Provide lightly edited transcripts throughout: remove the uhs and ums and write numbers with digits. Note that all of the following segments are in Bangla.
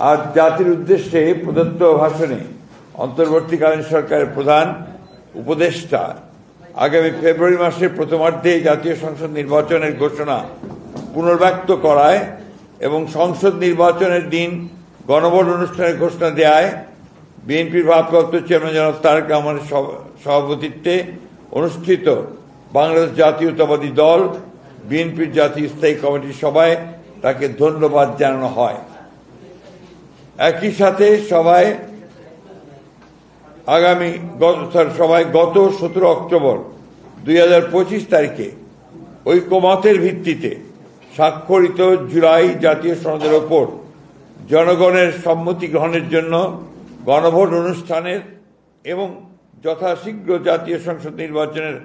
আজ জাতির উদ্দেশ্যে প্রদত্ত ভাষণে অন্তর্বর্তীকালীন সরকারের প্রধান উপদেষ্টা আগামী ফেব্রুয়ারি মাসের প্রথমার্ধে জাতীয় সংসদ নির্বাচনের ঘোষণা পুনর্ব্যক্ত করায় এবং সংসদ নির্বাচনের দিন গণভোট অনুষ্ঠানের ঘোষণা দেয় বিএনপির ভারপ্রাপ্ত চেয়ারম্যান জনাব তারেক রহমানের সভাপতিত্বে অনুষ্ঠিত বাংলাদেশ জাতীয়তাবাদী দল বিএনপির জাতীয় স্থায়ী কমিটির সভায় তাকে ধন্যবাদ জানানো হয়। একই সাথে সভায় গত 17 অক্টোবর 2025 তারিখে ঐকমত্যের ভিত্তিতে স্বাক্ষরিত জুলাই জাতীয় সনদের ওপর জনগণের সম্মতি গ্রহণের জন্য গণভোট অনুষ্ঠানের এবং যথাশীঘ্র জাতীয় সংসদ নির্বাচনের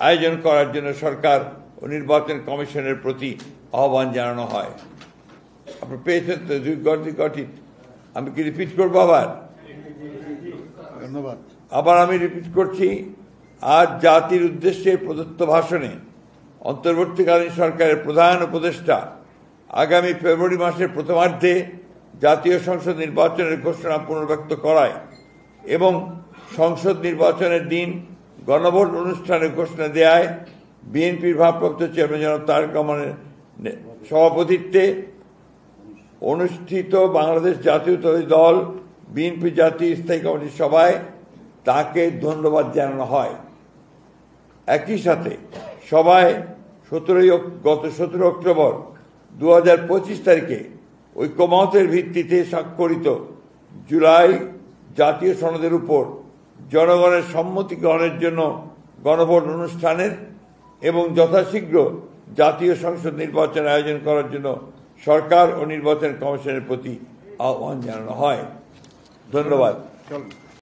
আয়োজন করার জন্য সরকার ও নির্বাচন কমিশনের প্রতি আহ্বান জানানো হয়। আপনি পেয়েছেন তো গঠিত। আমি কি রিপিট করবো আবার? ধন্যবাদ। আবার আমি রিপিট করছি, আজ জাতির উদ্দেশ্যে প্রদত্ত ভাষণে অন্তর্বর্তীকালীন সরকারের প্রধান উপদেষ্টা আগামী ফেব্রুয়ারি মাসের প্রথমার্ধে জাতীয় সংসদ নির্বাচনের ঘোষণা পুনর্ব্যক্ত করায় এবং সংসদ নির্বাচনের দিন গণভোট অনুষ্ঠানের ঘোষণা দেয় বিএনপির ভারপ্রাপ্ত চেয়ারম্যান জনাব তারেক রহমানের সভাপতিত্বে অনুষ্ঠিত বাংলাদেশ জাতীয়তাবাদী দল বিএনপি জাতীয় স্থায়ী কমিটির সভায় তাকে ধন্যবাদ জানানো হয়। একই সাথে সভায় গত 17 অক্টোবর 2025 তারিখে ঐকমত্যের ভিত্তিতে স্বাক্ষরিত জুলাই জাতীয় সনদের উপর জনগণের সম্মতি গ্রহণের জন্য গণভোট অনুষ্ঠানের এবং যথাশীঘ্র জাতীয় সংসদ নির্বাচনের আয়োজন করার জন্য সরকার ও নির্বাচন কমিশনের প্রতি আহ্বান জানানো হয়। ধন্যবাদ।